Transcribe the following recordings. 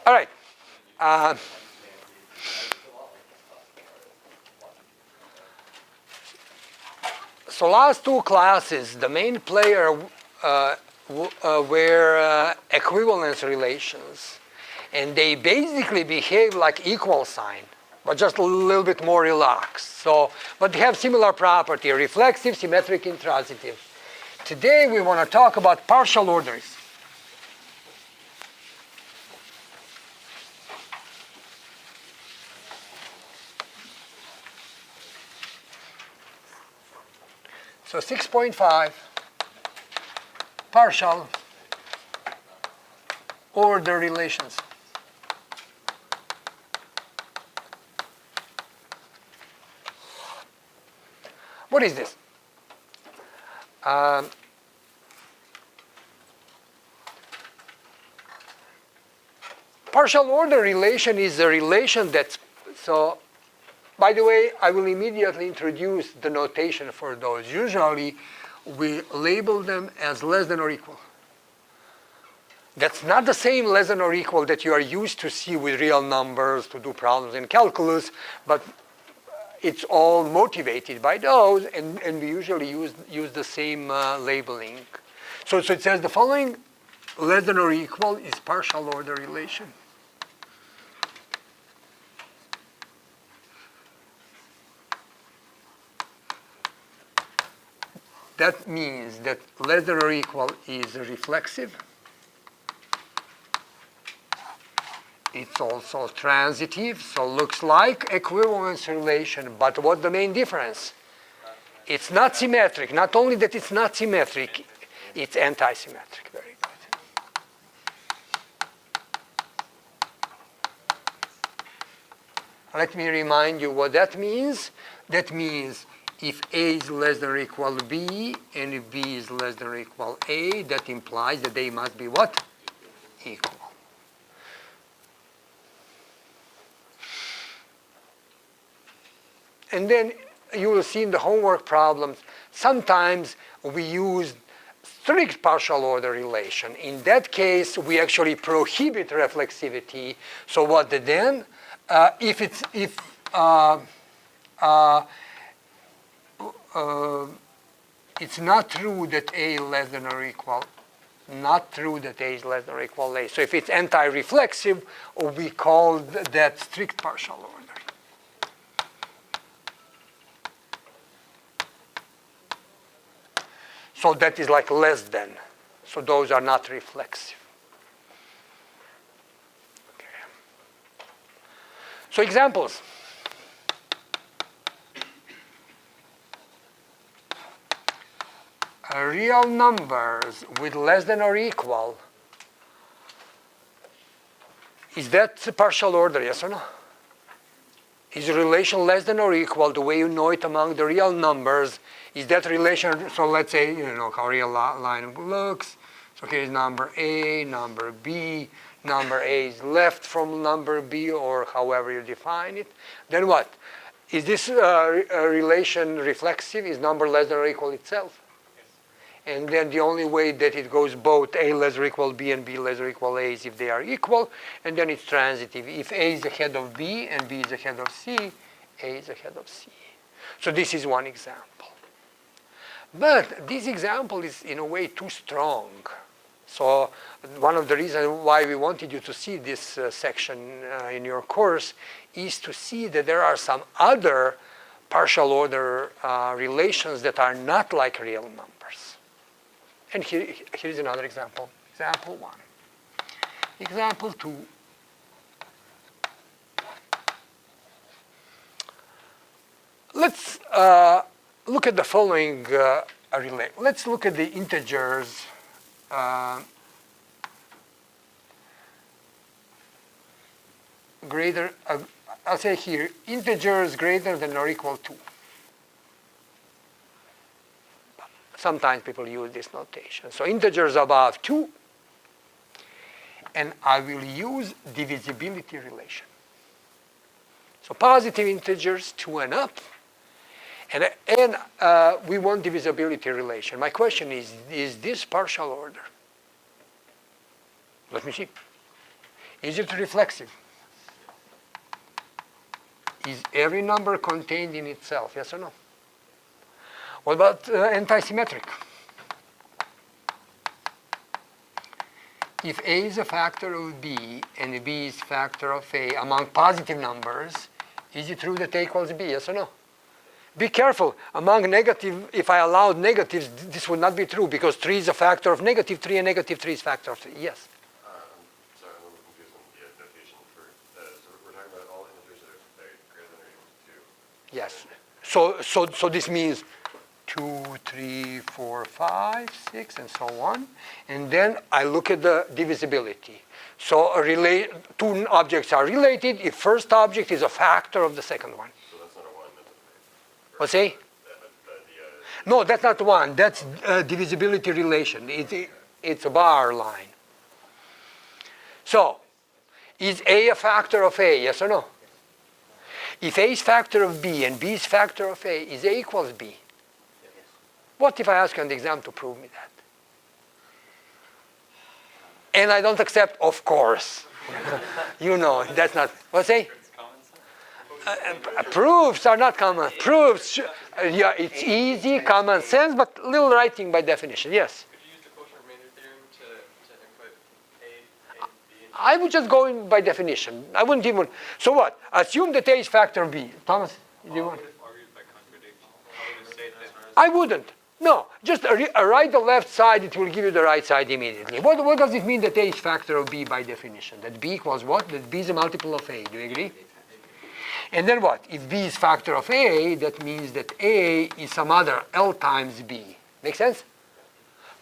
All right. So last two classes, the main player were equivalence relations. And they basically behave like equal sign, but just a little bit more relaxed. So, but they have similar property, reflexive, symmetric, intransitive. Today we want to talk about partial orders. So 6.5, partial order relations. What is this? Partial order relation is a relation that's, so by the way, I will immediately introduce the notation for those. Usually, we label them as less than or equal. That's not the same less than or equal that you are used to see with real numbers to do problems in calculus, but it's all motivated by those, and we usually use the same labeling. So it says the following: less than or equal is partial order relation. That means that less than or equal is reflexive. It's also transitive, so looks like equivalence relation, but what's the main difference? It's not symmetric. Not only that it's not symmetric, it's anti-symmetric. Very good. Let me remind you what that means. That means if A is less than or equal to B, and if B is less than or equal to A, that implies that they must be what? Equal. And then you will see in the homework problems, sometimes we use strict partial order relation. In that case, we actually prohibit reflexivity. So what then? If it's not true that A is less than or equal, not true that A is less than or equal to A. So if it's anti-reflexive, we call that strict partial order. So that is like less than. So those are not reflexive. Okay. So examples. Real numbers with less than or equal. Is that partial order, yes or no? Is a relation less than or equal, the way you know it among the real numbers, is that relation, so let's say, you know how real line looks. So here's number A, number B. Number A is left from number B, or however you define it. Then what? Is this relation reflexive? Is number less than or equal itself? Yes. And then the only way that it goes both A less or equal B and B less or equal A is if they are equal. And then it's transitive. If A is ahead of B and B is ahead of C, A is ahead of C. So this is one example. But this example is, in a way, too strong. So one of the reasons why we wanted you to see this section in your course is to see that there are some other partial order relations that are not like real numbers. And here is another example. Example 1. Example 2. Let's look at the following relay. Let's look at the integers. Greater, I'll say here, integers greater than or equal to. Sometimes people use this notation. So integers above 2, and I will use divisibility relation. So positive integers 2 and up, and we want divisibility relation. My question is this partial order? Let me see. Is it reflexive? Is every number contained in itself? Yes or no? What about antisymmetric? If A is a factor of B and B is factor of A among positive numbers, is it true that A equals B? Yes or no? Be careful. Among negative, if I allowed negatives, this would not be true because 3 is a factor of negative 3 and negative 3 is factor of 3. Yes? I'm sorry, I'm a little confused on the notation for so we're talking about all integers that are greater than or equal to 2. Yes. So this means 2, 3, 4, 5, 6, and so on. And then I look at the divisibility. So two objects are related if first object is a factor of the second one. So that's not a 1, that's a 3. What's A? No, that's not 1. That's divisibility relation. It's a bar line. So, is A a factor of A? Yes or no? If A is factor of B and B is factor of A, is A equals B? What if I ask you on the exam to prove me that? And I don't accept, of course. You know, that's not, what's A? Proofs are not common. Proofs, yeah, it's easy, common sense, but little writing by definition, yes. Could you use the quotient remainder theorem to input A and B? I would just go in by definition. I wouldn't even, so what? Assume that A is factor B. Thomas, do you want? Argued by contradiction. I would say that. I wouldn't. No, just write the left side, it will give you the right side immediately. What does it mean that A is factor of B by definition? That B equals what? That B is a multiple of A. Do you agree? And then what? If B is factor of A, that means that A is some other L times B. Make sense?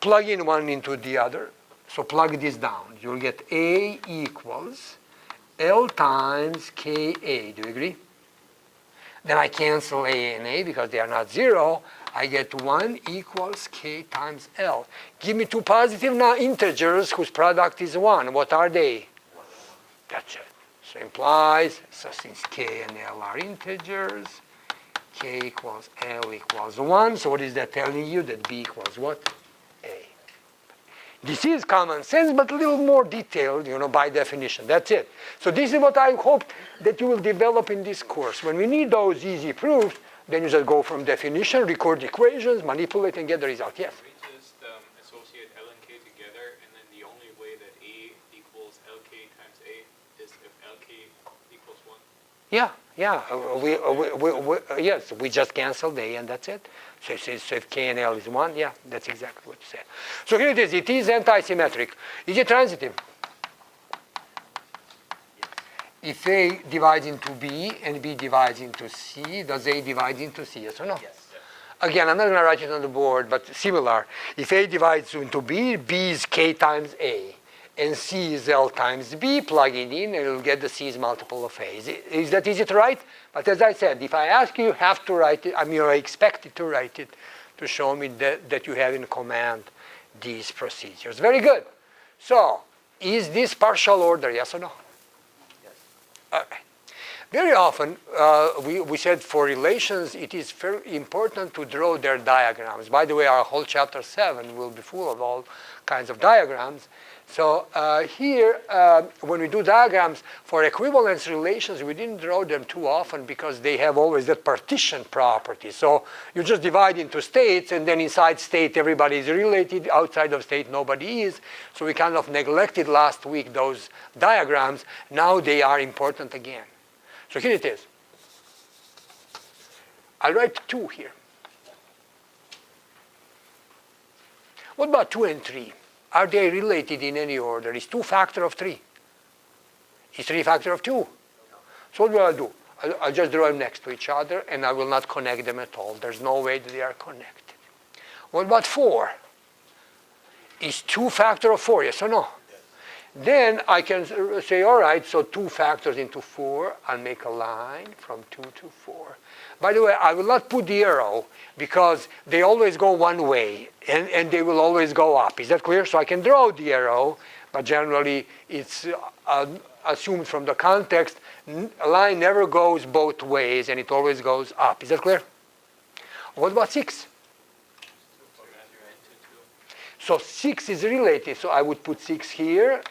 Plug in one into the other. So plug this down. You'll get A equals L times KA. Do you agree? Then I cancel A and A because they are not 0. I get 1 equals K times L. Give me two positive integers whose product is 1. What are they? That's it. So implies, so since K and L are integers, K equals L equals 1. So what is that telling you? That B equals what? A. This is common sense, but a little more detailed, by definition. That's it. So this is what I hope that you will develop in this course. When we need those easy proofs, then you just go from definition, record equations, manipulate, and get the result. Yes? We just associate L and K together, and then the only way that A equals LK times A is if LK equals 1. Yeah. Yes, we just canceled A, and that's it. So if K and L is 1, yeah, that's exactly what you said. So here it is. It is antisymmetric. Is it transitive? If A divides into B and B divides into C, does A divide into C, yes or no? Yes. Again, I'm not going to write it on the board, but similar. If A divides into B, B is K times A, and C is L times B, plug it in, and you'll get the C's multiple of A. Is that easy to write? But as I said, if I ask you, you have to write it. You're expected to write it to show me that you have in command these procedures. Very good. So, is this partial order, yes or no? Okay. Very often, we said for relations, it is very important to draw their diagrams. By the way, our whole chapter 7 will be full of all kinds of diagrams. So here, when we do diagrams for equivalence relations, we didn't draw them too often because they have always that partition property. So you just divide into states, and then inside state, everybody is related. Outside of state, nobody is. So we kind of neglected last week those diagrams. Now they are important again. So here it is. I'll write 2 here. What about 2 and 3? Are they related in any order? Is 2 factor of 3? Is 3 factor of 2? So what will I do? I'll just draw them next to each other, and I will not connect them at all. There's no way that they are connected. What about 4? Is 2 factor of 4, yes or no? Yes. Then I can say, all right, so 2 factors into 4. I'll make a line from 2 to 4. By the way, I will not put the arrow because they always go one way, and they will always go up. Is that clear? So I can draw the arrow, but generally it's assumed from the context. A line never goes both ways, and it always goes up. Is that clear? What about 6? So 6 is related, so I would put 6 here,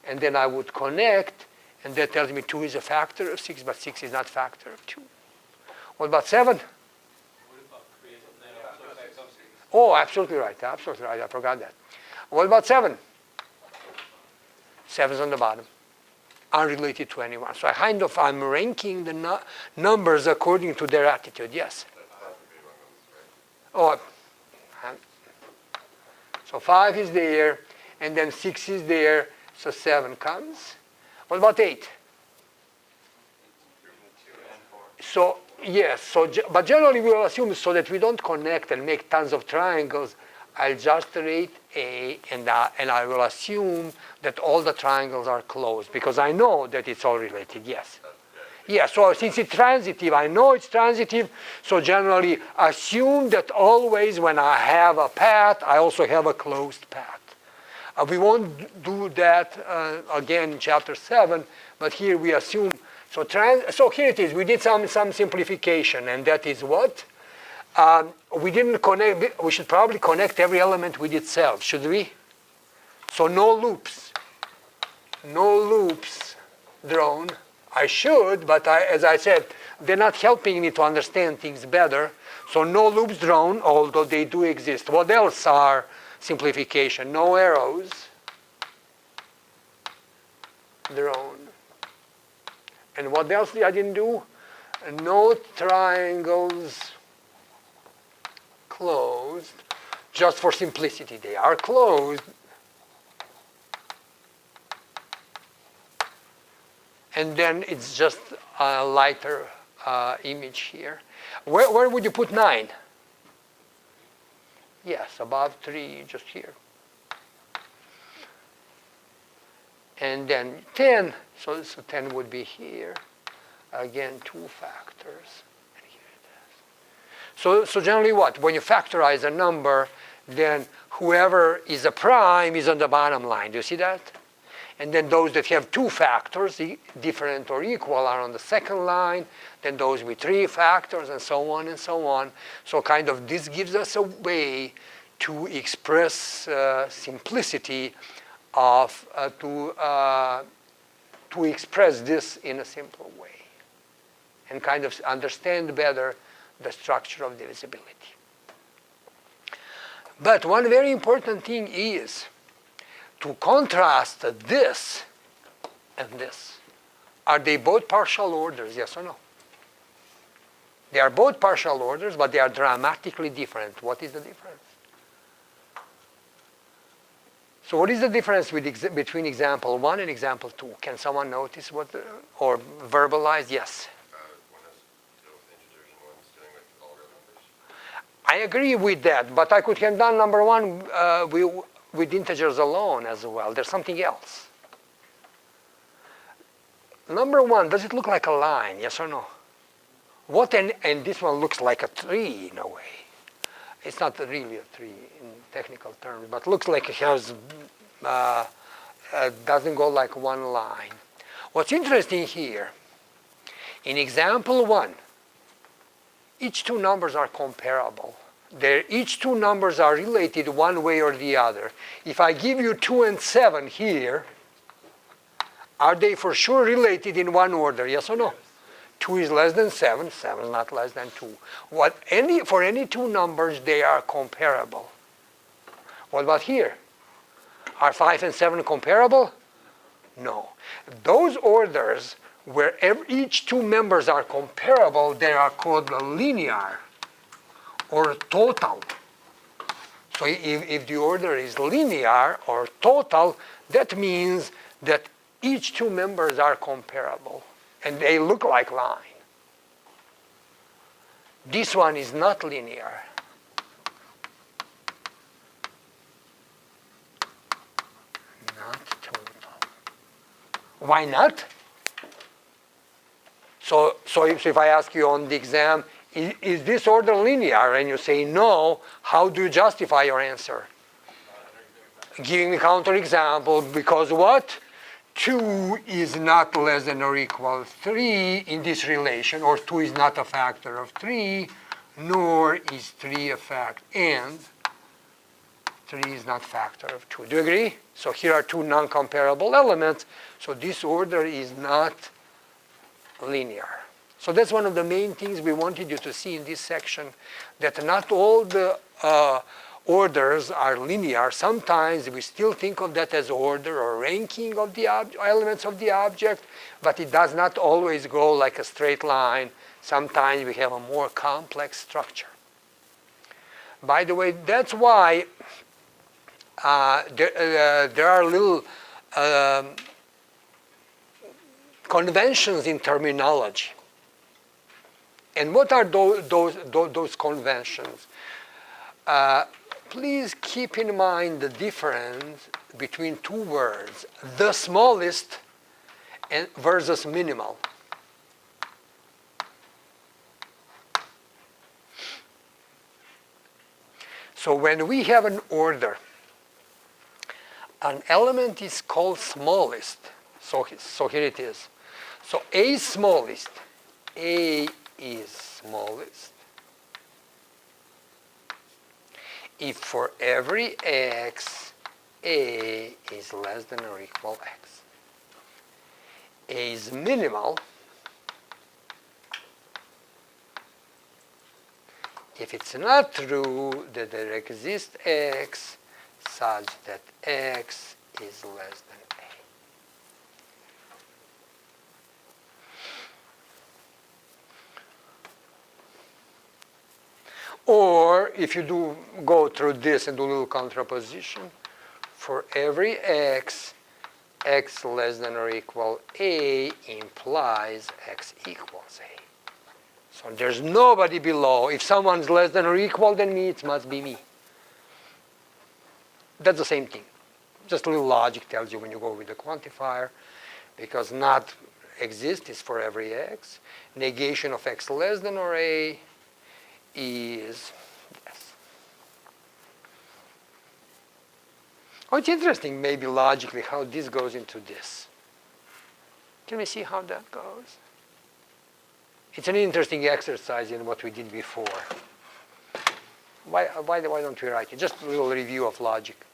and then I would connect, and that tells me 2 is a factor of 6, but 6 is not a factor of 2. What about 7? What about create that also affects us? Oh, absolutely right. Absolutely right. I forgot that. What about 7? 7's on the bottom, unrelated to anyone. So I'm ranking the numbers according to their attitude. Yes. Oh, so 5 is there, and then 6 is there, so 7 comes. What about 8? So yes, but generally we will assume so that we don't connect and make tons of triangles. I'll just rate A, and I will assume that all the triangles are closed, because I know that it's all related, yes. Yeah, so since it's transitive, I know it's transitive, so generally assume that always when I have a path, I also have a closed path. We won't do that again in chapter 7, but here we assume, so here it is, we did some simplification, and that is what? We didn't connect, we should probably connect every element with itself, should we? So no loops drawn. I should, but as I said, they're not helping me to understand things better. So no loops drawn, although they do exist. What else are simplification? No arrows drawn. And what else I didn't do? No triangles closed. Just for simplicity, they are closed. And then it's just a lighter image here. Where would you put 9? Yes, above 3, just here. And then 10, so 10 would be here. Again, 2 factors. And here it is. So generally what? When you factorize a number, then whoever is a prime is on the bottom line. Do you see that? And then those that have 2 factors, different or equal, are on the second line. Then those with 3 factors, and so on and so on. So kind of this gives us a way to express simplicity of, to express this in a simple way. And kind of understand better the structure of divisibility. But one very important thing is, to contrast this and this. Are they both partial orders, yes or no? They are both partial orders, but they are dramatically different. What is the difference? So what is the difference between example 1 and example 2? Can someone notice or verbalize? Yes. One has to deal with integers and one's dealing with all real numbers. I agree with that, but I could have done number 1 with integers alone as well. There's something else. Number 1, does it look like a line, yes or no? And this one looks like a tree in a way. It's not really a tree in technical terms, but looks like it has, doesn't go like one line. What's interesting here, in example 1, each 2 numbers are comparable. Each 2 numbers are related one way or the other. If I give you 2 and 7 here, are they for sure related in one order, yes or no? 2 is less than 7, 7 is not less than 2. For any 2 numbers, they are comparable. What about here? Are 5 and 7 comparable? No. Those orders where each 2 members are comparable, they are called linear or total. So if the order is linear or total, that means that each 2 members are comparable and they look like line. This one is not linear. Not total. Why not? So if I ask you on the exam, is this order linear? And you say no, how do you justify your answer? Giving a counterexample, because what? 2 is not less than or equal 3 in this relation, or 2 is not a factor of 3, nor is 3 a fact. And 3 is not factor of 2. Do you agree? So here are two non-comparable elements. So this order is not linear. So that's one of the main things we wanted you to see in this section, that not all the orders are linear. Sometimes we still think of that as order or ranking of the elements of the object, but it does not always go like a straight line. Sometimes we have a more complex structure. By the way, that's why there are little conventions in terminology. And what are those conventions? Please keep in mind the difference between two words, the smallest and versus minimal. So when we have an order, an element is called smallest. So here it is. So A is smallest. A is smallest if for every x, A is less than or equal x. A is minimal if it's not true that there exists x such that x is less than A. Or if you do go through this and do a little contraposition, for every x, x less than or equal A implies x equals A. So there's nobody below. If someone's less than or equal than me, it must be me. That's the same thing. Just a little logic tells you when you go with the quantifier, because not exist is for every x. Negation of x less than or A is yes. Oh, it's interesting, maybe logically, how this goes into this. Can we see how that goes? It's an interesting exercise in what we did before. Why don't we write it? Just a little review of logic.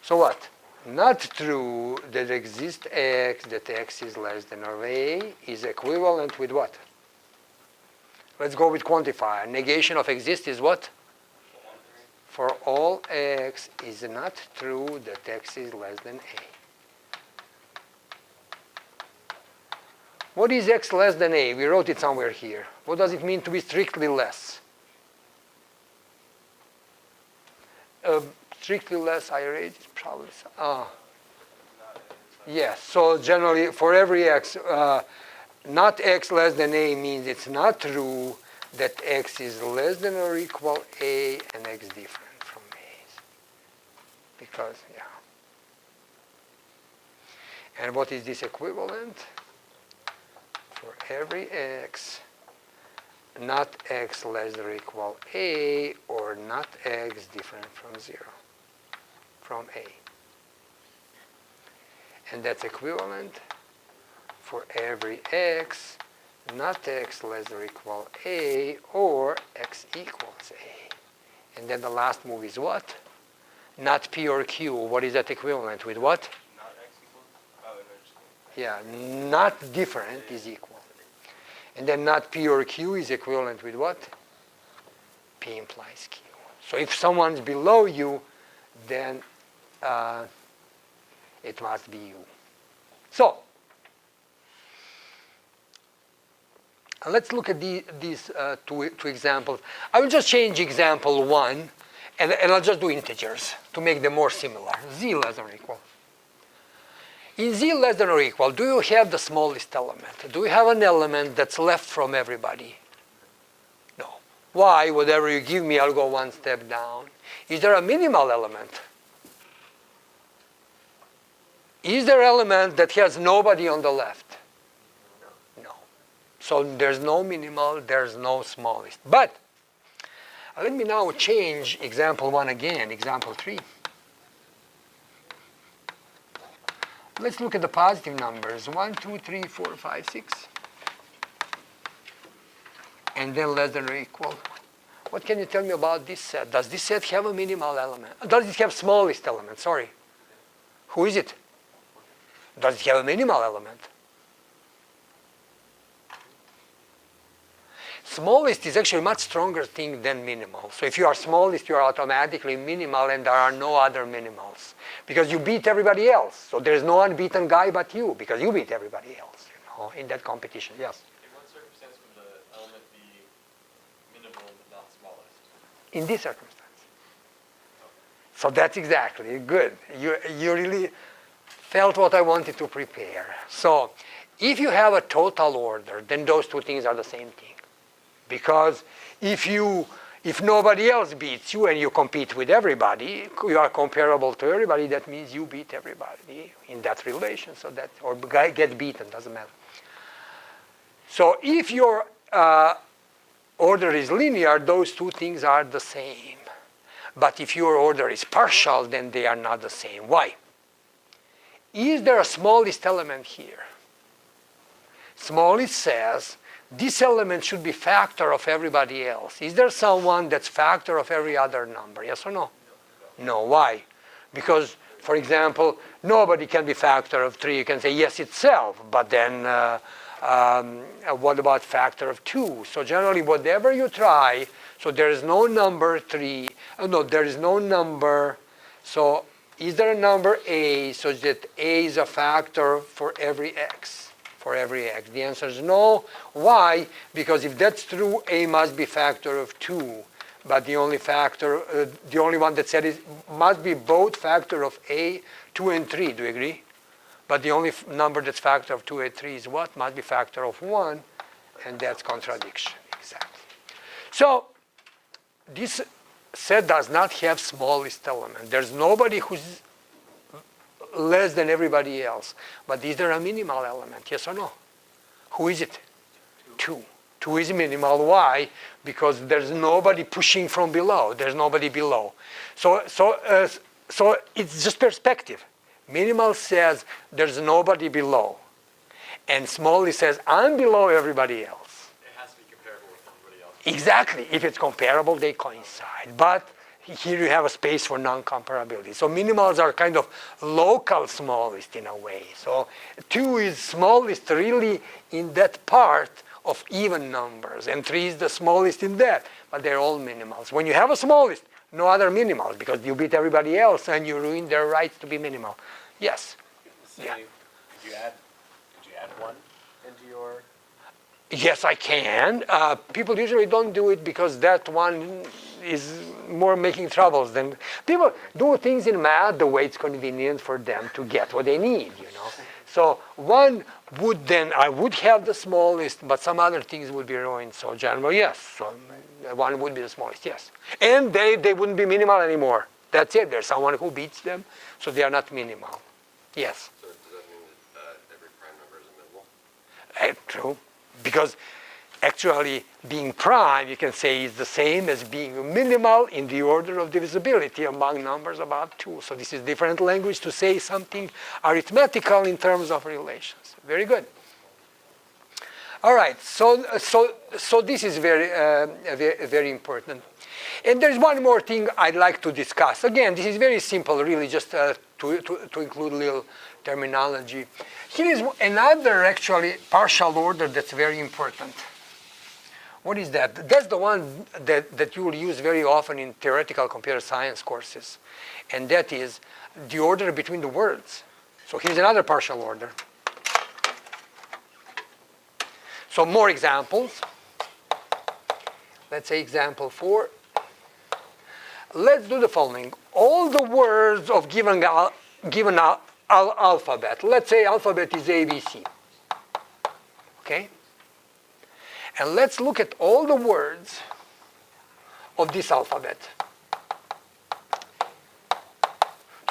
So what? Not true that exists x, that x is less than or A, is equivalent with what? Let's go with quantifier. Negation of exist is what? For all x is not true that x is less than A. What is x less than A? We wrote it somewhere here. What does it mean to be strictly less? Strictly less, I read it probably. Yes, so generally for every x, not x less than A means it's not true that x is less than or equal A and x different from A. Because, yeah. And what is this equivalent? For every x, not x less than or equal A, or not x different from 0, from A. And that's equivalent for every x, not x less than or equal A, or x equals A. And then the last move is what? Not P or Q. What is that equivalent with what? Not x equals? Oh, no, Yeah, not different is equal. And then not P or Q is equivalent with what? P implies Q. So if someone's below you, then it must be you. So, let's look at these two examples. I will just change example 1, and I'll just do integers to make them more similar. Z less than or equal. In Z less than or equal, do you have the smallest element? Do you have an element that's left from everybody? No. Why? Whatever you give me, I'll go one step down. Is there a minimal element? Is there an element that has nobody on the left? No. So there's no minimal, there's no smallest. But let me now change example 1 again, example 3. Let's look at the positive numbers. 1, 2, 3, 4, 5, 6. And then less than or equal What can you tell me about this set? Does this set have a minimal element? Does it have smallest element? Sorry. Who is it? Does it have a minimal element? Smallest is actually a much stronger thing than minimal. So if you are smallest, you are automatically minimal and there are no other minimals. Because you beat everybody else. So there's no unbeaten guy but you, because you beat everybody else, in that competition. Yes? In what circumstance would the element be minimal but not smallest? In this circumstance. So that's exactly good. You really felt what I wanted to prepare. So if you have a total order, then those two things are the same thing. Because if nobody else beats you and you compete with everybody, you are comparable to everybody, that means you beat everybody in that relation. So that, or get beaten, doesn't matter. So if your order is linear, those two things are the same. But if your order is partial, then they are not the same. Why? Is there a smallest element here? Smallest says this element should be factor of everybody else. Is there someone that's factor of every other number? Yes or no? No. Why? Because, for example, nobody can be factor of 3. You can say yes itself, but then what about factor of 2? So generally, whatever you try, so there is no number 3. No, there is no number. So is there a number a such that a is a factor for every x? For every x. The answer is no. Why? Because if that's true, a must be factor of 2. But the only one that said it must be both factor of a, 2 and 3. Do you agree? But the only number that's factor of 2 and 3 is what? Must be factor of 1. And that's contradiction. Exactly. So this set does not have smallest element. There's nobody who's less than everybody else. But is there a minimal element? Yes or no? Who is it? 2. 2 is minimal. Why? Because there's nobody pushing from below. There's nobody below. So it's just perspective. Minimal says there's nobody below. And small says I'm below everybody else. It has to be comparable with everybody else. Exactly. If it's comparable, they coincide. But here you have a space for non-comparability. So minimals are kind of local smallest in a way. So 2 is smallest really in that part of even numbers. And 3 is the smallest in that. But they're all minimals. When you have a smallest, no other minimals, because you beat everybody else and you ruin their rights to be minimal. Yes? Say, could you add 1 into your... Yes, I can. People usually don't do it because that one is more making troubles than... People do things in math the way it's convenient for them to get what they need, So 1 would then, I would have the smallest, but some other things would be ruined. So generally, yes. So 1 would be the smallest, yes. And they wouldn't be minimal anymore. That's it. There's someone who beats them, so they are not minimal. Yes? So does that mean that every prime number is a minimal? True. Because actually being prime, you can say, is the same as being minimal in the order of divisibility among numbers about 2. So this is different language to say something arithmetical in terms of relations. Very good. All right. So this is very important. And there's one more thing I'd like to discuss. Again, this is very simple, really, just to include a little terminology. Here is another, actually, partial order that's very important. What is that? That's the one that you will use very often in theoretical computer science courses. And that is the order between the words. So here's another partial order. So more examples. Let's say example 4. Let's do the following. All the words of given alphabet. Let's say alphabet is ABC. Okay? And let's look at all the words of this alphabet.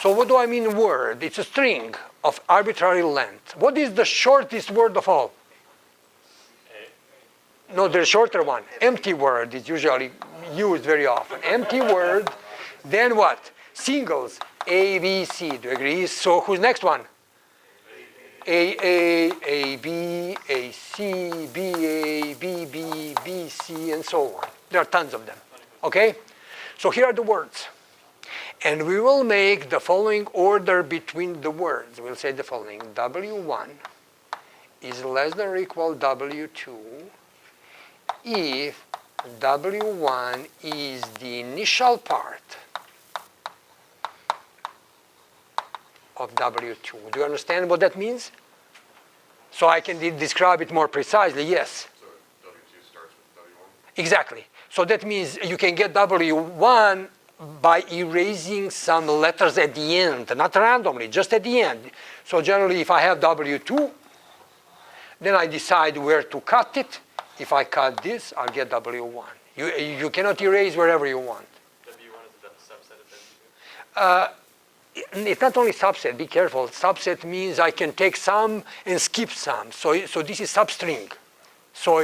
So what do I mean word? It's a string of arbitrary length. What is the shortest word of all? No, the shorter one. Empty word is usually used very often. Empty word. Then what? Singles. A, B, C. Do you agree? So who's next one? A, B, A, C, B, A, B, B, B, C, and so on. There are tons of them. Okay? So here are the words. And we will make the following order between the words. We'll say the following. W1 is less than or equal W2 if W1 is the initial part of W2. Do you understand what that means? So I can describe it more precisely. Yes. So W2 starts with W1? Exactly. So that means you can get W1 by erasing some letters at the end, not randomly, just at the end. So generally, if I have W2, then I decide where to cut it. If I cut this, I'll get W1. You cannot erase wherever you want. W1 is the subset of W2. It's not only subset, be careful. Subset means I can take some and skip some. So this is substring. So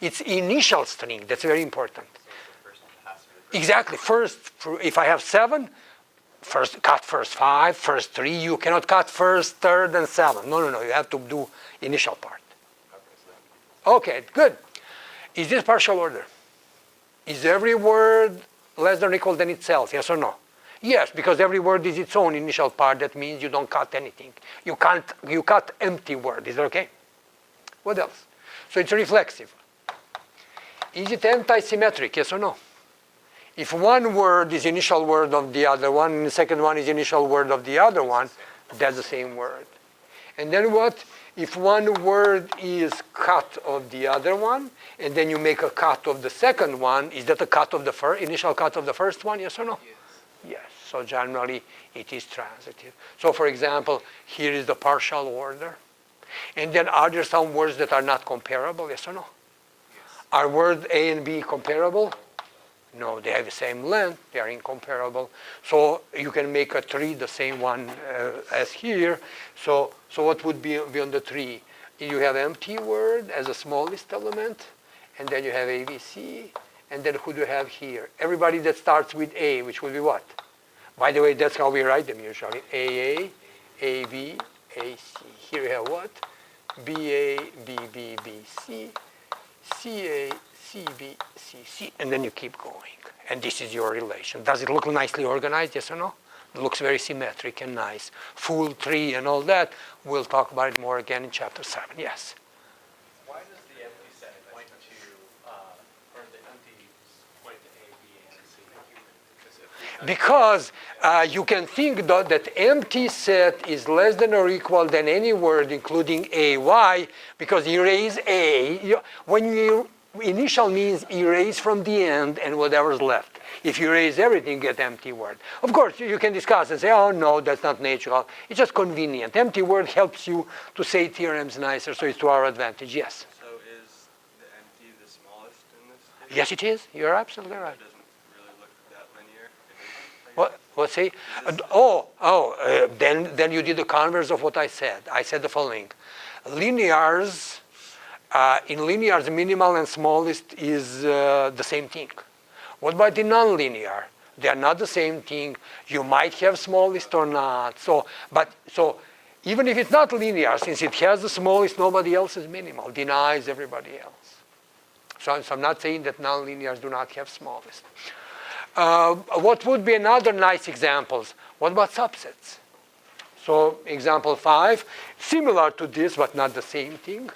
it's initial string. That's very important. Exactly. First, if I have 7, cut first 5, first 3. You cannot cut first, third, and 7. No. You have to do initial part. Okay, good. Is this partial order? Is every word less than or equal than itself? Yes or no? Yes, because every word is its own initial part. That means you don't cut anything. You cut empty word. Is that okay? What else? So it's reflexive. Is it anti-symmetric? Yes or no? If one word is initial word of the other one, and the second one is initial word of the other one, that's the same word. And then what? If one word is cut of the other one, and then you make a cut of the second one, is that a cut of the initial cut of the first one? Yes or no? Yes. Yes. So generally, it is transitive. So for example, here is the partial order. And then are there some words that are not comparable? Yes or no? Yes. Are words A and B comparable? No, they have the same length. They are incomparable. So you can make a tree the same one as here. So what would be on the tree? You have empty word as the smallest element, and then you have ABC, and then who do you have here? Everybody that starts with A, which will be what? By the way, that's how we write them usually. AA, AB, AC. Here you have what? BA, BB, BC, CA, CB, CC, and then you keep going. And this is your relation. Does it look nicely organized, yes or no? It looks very symmetric and nice. Full tree and all that. We'll talk about it more again in chapter 7, yes. Why does the empty set point to, or the empty point to A, B, and C? Because you can think that empty set is less than or equal than any word including A. Why? Because erase A. When you initial means erase from the end and whatever's left. If you erase everything, you get empty word. Of course, you can discuss and say, oh no, that's not natural. It's just convenient. Empty word helps you to say theorems nicer, so it's to our advantage, yes. So is the empty the smallest in this case? Yes, it is. You're absolutely right. It doesn't really look that linear. It is, What say? Then you did the converse of what I said. I said the following. Linears, in linears, minimal and smallest is the same thing. What about the nonlinear? They are not the same thing. You might have smallest or not. So even if it's not linear, since it has the smallest, nobody else is minimal. Denies everybody else. So I'm not saying that nonlinears do not have smallest. What would be another nice examples? What about subsets? So example 5, similar to this, but not the same thing.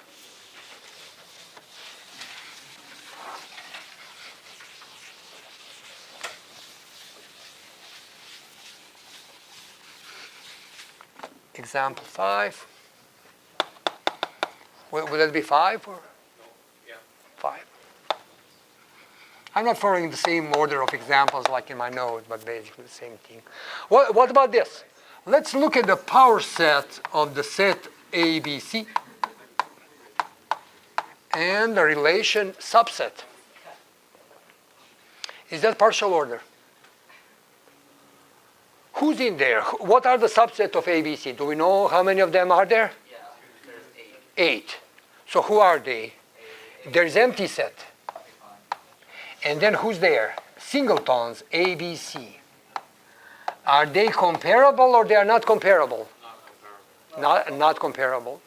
Example 5. Will that be 5 or? Yeah. 5. I'm not following the same order of examples like in my notes, but basically the same thing. What about this? Let's look at the power set of the set ABC and the relation subset. Is that partial order? Who's in there? What are the subsets of ABC? Do we know how many of them are there? Yeah, there's 8. 8. So who are they? There's empty set. And then who's there? Singletons, ABC. Are they comparable or they are not comparable? Not comparable. Not comparable.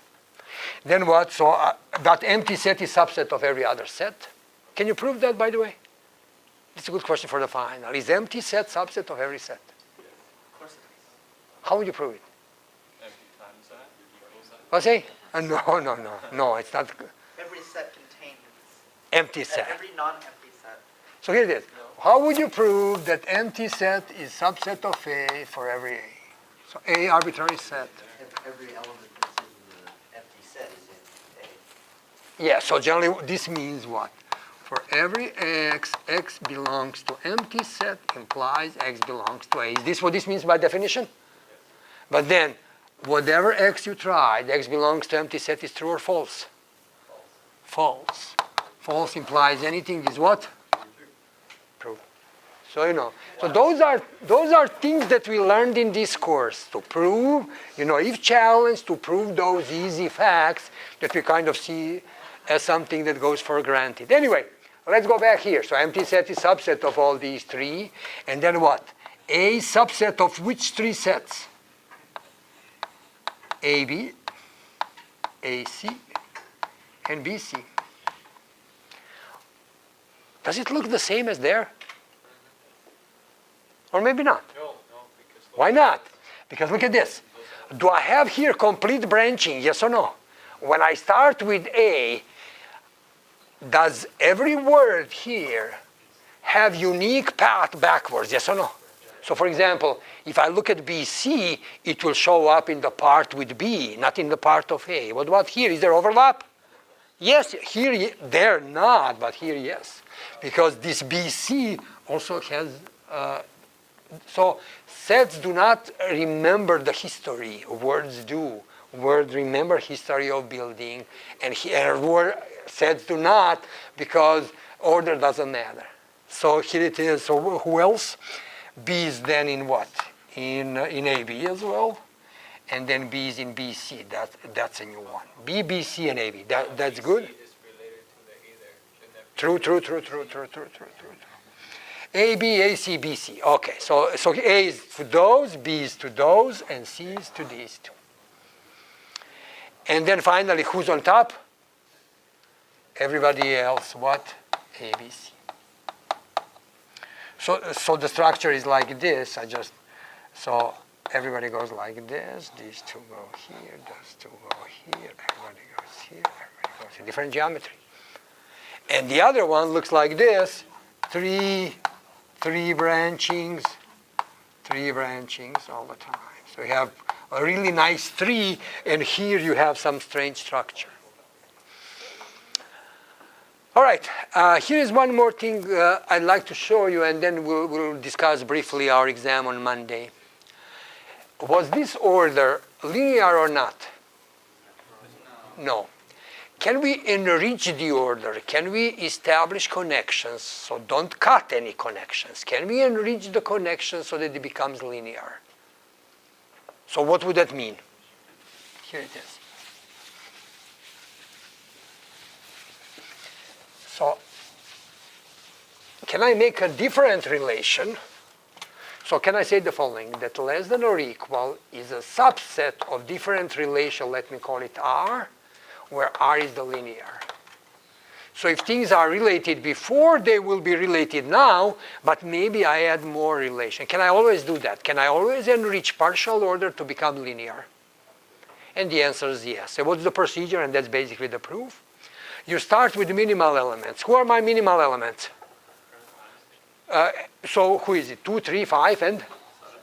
Then what? So that empty set is subset of every other set. Can you prove that, by the way? It's a good question for the final. Is empty set subset of every set? Of course it is. How would you prove it? Empty times that equals that. What's it? No, it's not Every set contains, empty set. every non-empty set. So here it is. How would you prove that empty set is subset of A for every A? So A arbitrary set. Every element that's in the empty set is in A. Yeah, so generally this means what? For every x, x belongs to empty set implies x belongs to A. Is this what this means by definition? But then, whatever x you tried, x belongs to empty set is true or false? False. False implies anything is what? True. So so those are things that we learned in this course to prove, if challenged, to prove those easy facts that we kind of see as something that goes for granted. Anyway, let's go back here. So empty set is subset of all these three, and then what? A subset of which three sets? AB, AC, and BC. Does it look the same as there? Or maybe not. No, because Why not? Because look at this. Do I have here complete branching, yes or no? When I start with A, does every word here have unique path backwards, yes or no? So for example, if I look at BC, it will show up in the part with B, not in the part of A. What about here? Is there overlap? Yes, here, there not, but here yes. Because this BC also has, so sets do not remember the history, words do. Words remember history of building, and here sets do not, because order doesn't matter. So here it is. So who else? B is then in what? In AB as well, and then B is in BC. That's a new one. B, BC, and AB. That's good. BC is related to the A there. True. A, B, A, C, B, C. Okay, so A is to those, B is to those, and C is to these two. And then finally, who's on top? Everybody else, what? A, B, C. So the structure is like this. So everybody goes like this. These two go here. Those two go here. Everybody goes here. Everybody goes here. Different geometry. And the other one looks like this. Three branchings all the time. So you have a really nice tree, and here you have some strange structure. All right, here is one more thing I'd like to show you, and then we'll discuss briefly our exam on Monday. Was this order linear or not? No. Can we enrich the order? Can we establish connections? So don't cut any connections. Can we enrich the connections so that it becomes linear? So what would that mean? Here it is. So can I make a different relation? So can I say the following, that less than or equal is a subset of different relation, let me call it R, where R is the linear. So if things are related before, they will be related now, but maybe I add more relation. Can I always do that? Can I always enrich partial order to become linear? And the answer is yes. So what's the procedure? And that's basically the proof. You start with minimal elements. Who are my minimal elements? So who is it? 2, 3, 5, and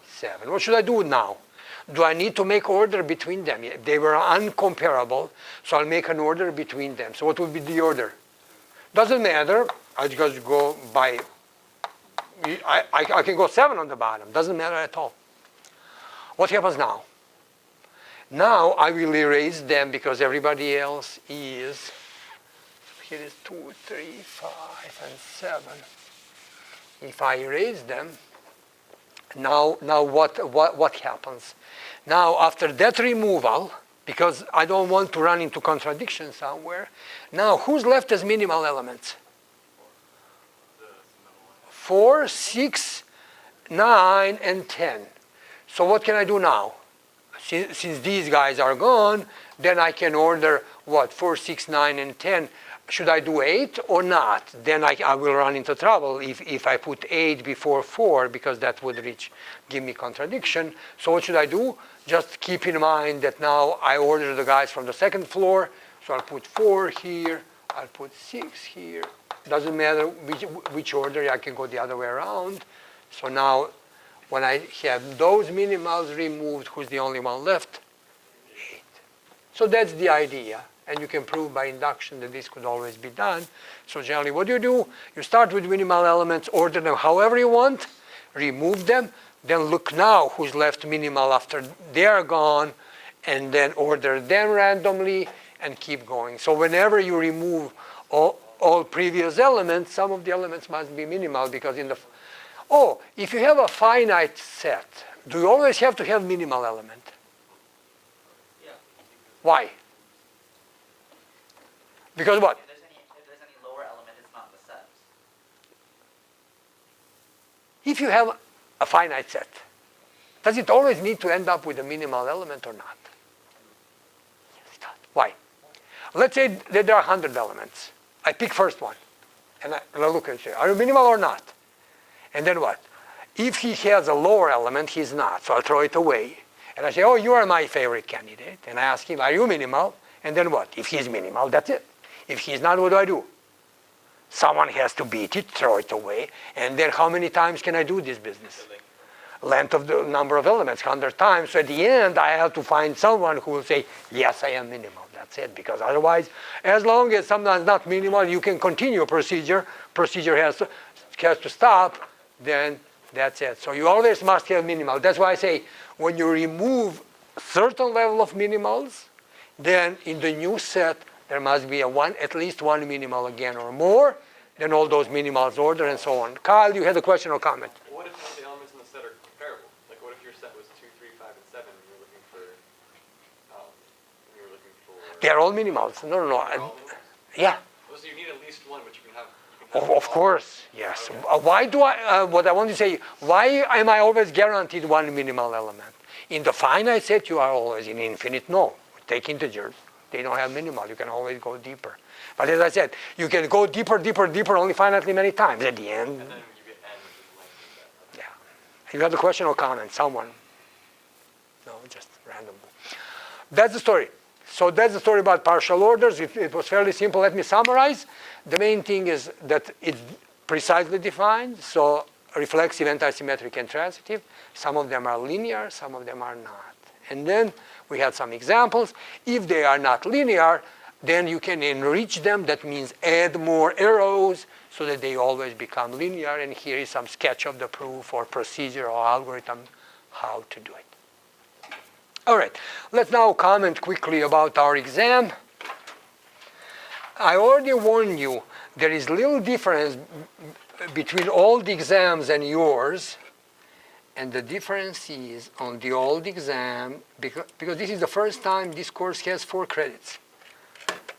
7. What should I do now? Do I need to make order between them? They were uncomparable, so I'll make an order between them. So what would be the order? Doesn't matter. I just go by, I can go 7 on the bottom. Doesn't matter at all. What happens now? Now I will erase them because everybody else is, here is 2, 3, 5, and 7. If I erase them, now what happens? Now after that removal, because I don't want to run into contradiction somewhere, now who's left as minimal elements? 4, 6, 9, and 10. So what can I do now? Since these guys are gone, then I can order what? 4, 6, 9, and 10. should I do 8 or not? Then I will run into trouble if I put 8 before 4, because that would give me contradiction. So what should I do? Just keep in mind that now I order the guys from the second floor. So I'll put 4 here, I'll put 6 here. Doesn't matter which order, I can go the other way around. So now when I have those minimals removed, who's the only one left? 8. So that's the idea. And you can prove by induction that this could always be done. So generally what do? You start with minimal elements, order them however you want, remove them, then look now who's left minimal after they are gone, and then order them randomly and keep going. So whenever you remove all previous elements, some of the elements must be minimal, because if you have a finite set, do you always have to have minimal element? Yeah. Why? Because what? If there's any lower element, it's not in the set. If you have a finite set, does it always need to end up with a minimal element or not? Yes, it does. Why? Let's say that there are 100 elements. I pick first one, and I look and say, are you minimal or not? And then what? If he has a lower element, he's not, so I'll throw it away. And I say, oh, you are my favorite candidate. And I ask him, are you minimal? And then what? If he's minimal, that's it. If he's not, what do? Someone has to beat it, throw it away, and then how many times can I do this business? Length of the number of elements, 100 times. So at the end, I have to find someone who will say, yes, I am minimal. That's it. Because otherwise, as long as someone's not minimal, you can continue a procedure. Procedure has to stop, then that's it. So you always must have minimal. That's why I say, when you remove certain level of minimals, then in the new set, there must be at least one minimal again or more, then all those minimals order and so on. Kyle, you had a question or comment? What if all the elements in the set are comparable? Like, what if your set was 2, 3, 5, and 7, and you were looking for? They're all minimals. No. Yeah. Well, so you need at least one, but you can have. Of course, yes. Why do what I want to say, why am I always guaranteed one minimal element? In the finite set, you are always. In infinite, no. Take integers. They don't have minimal. You can always go deeper. But as I said, you can go deeper, only finitely many times. At the end, And then you get n, which is length of that. yeah. You have a question or comment? Someone? No, just random. That's the story. So that's the story about partial orders. It was fairly simple. Let me summarize. The main thing is that it's precisely defined. So reflexive, antisymmetric, and transitive. Some of them are linear, some of them are not. And then we had some examples. If they are not linear, then you can enrich them. That means add more arrows so that they always become linear. And here is some sketch of the proof or procedure or algorithm how to do it. All right, let's now comment quickly about our exam. I already warned you there is little difference between all the exams and yours. And the difference is on the old exam, because this is the first time this course has 4 credits.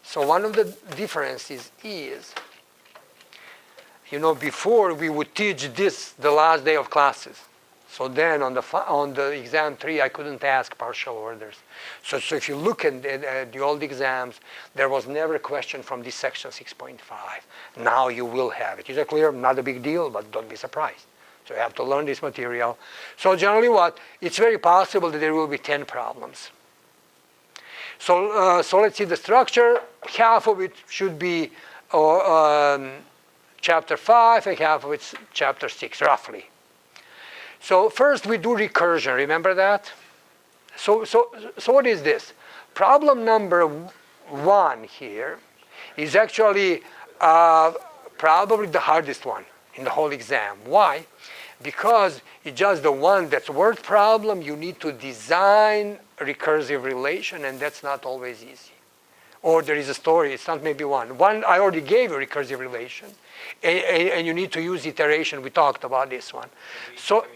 So one of the differences is, before we would teach this the last day of classes. So then on the exam 3, I couldn't ask partial orders. So if you look at the old exams, there was never a question from this section 6.5. Now you will have it. Is that clear? Not a big deal, but don't be surprised. So you have to learn this material. So generally it's very possible that there will be 10 problems. So let's see the structure. Half of it should be chapter 5 and half of it's chapter 6, roughly. So first we do recursion, remember that? So what is this? Problem number 1 here is actually probably the hardest one in the whole exam. Why? Because it's just the one that's word problem. You need to design a recursive relation, and that's not always easy. Or there is a story, it's not maybe one. One, I already gave a recursive relation, and you need to use iteration. We talked about this one. So,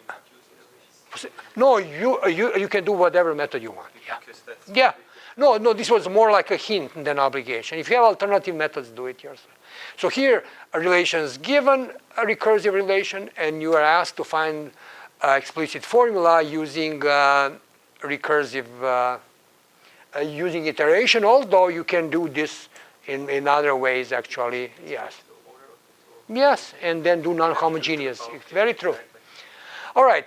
no, you can do whatever method you want. Yeah. Yeah. No, this was more like a hint than obligation. If you have alternative methods, do it yourself. So here, a relation is given, a recursive relation, and you are asked to find explicit formula using recursive, using iteration, although you can do this in other ways, actually, yes. Yes, and then do non-homogeneous. It's very true. All right.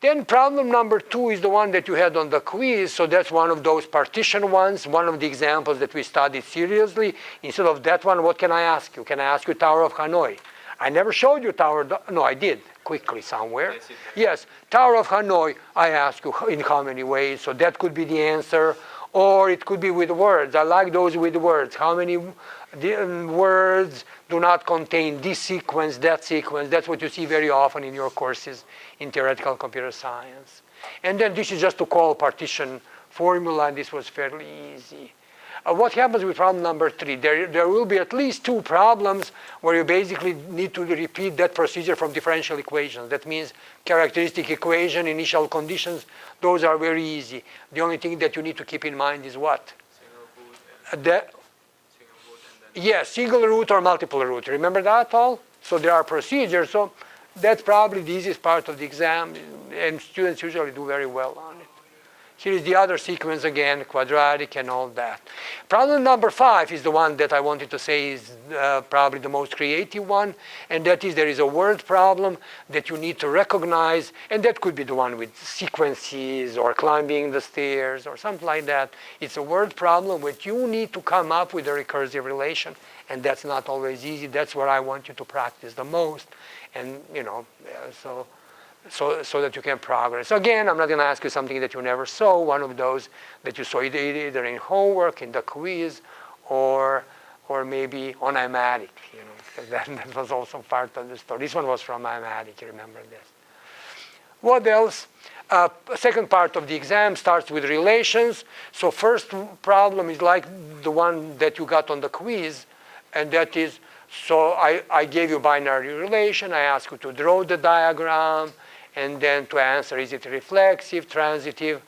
Then problem number 2 is the one that you had on the quiz. So that's one of those partition ones, one of the examples that we studied seriously. Instead of that one, what can I ask you? Can I ask you Tower of Hanoi? I never showed you no, I did, quickly somewhere. Yes, Tower of Hanoi, I ask you in how many ways. So that could be the answer. Or it could be with words. I like those with words. How many words do not contain this sequence, that sequence? That's what you see very often in your courses in theoretical computer science. And then this is just to call partition formula. This was fairly easy. What happens with problem number 3? There will be at least 2 problems where you basically need to repeat that procedure from differential equations. That means characteristic equation, initial conditions. Those are very easy. The only thing that you need to keep in mind is what? Yes, single root or multiple root. Remember that all? So there are procedures. So that's probably the easiest part of the exam, and students usually do very well on it. Here is the other sequence again, quadratic and all that. Problem number 5 is the one that I wanted to say is probably the most creative one, and that is there is a word problem that you need to recognize, and that could be the one with sequences or climbing the stairs or something like that. It's a word problem which you need to come up with a recursive relation, and that's not always easy. That's where I want you to practice the most, and so that you can progress. Again, I'm not going to ask you something that you never saw, one of those that you saw either in homework, in the quiz, or maybe on IMATIC, because that was also part of the story. This one was from IMATIC, remember this. What else? Second part of the exam starts with relations. So first problem is like the one that you got on the quiz, and that is, so I gave you binary relation. I asked you to draw the diagram, and then to answer, is it reflexive, transitive,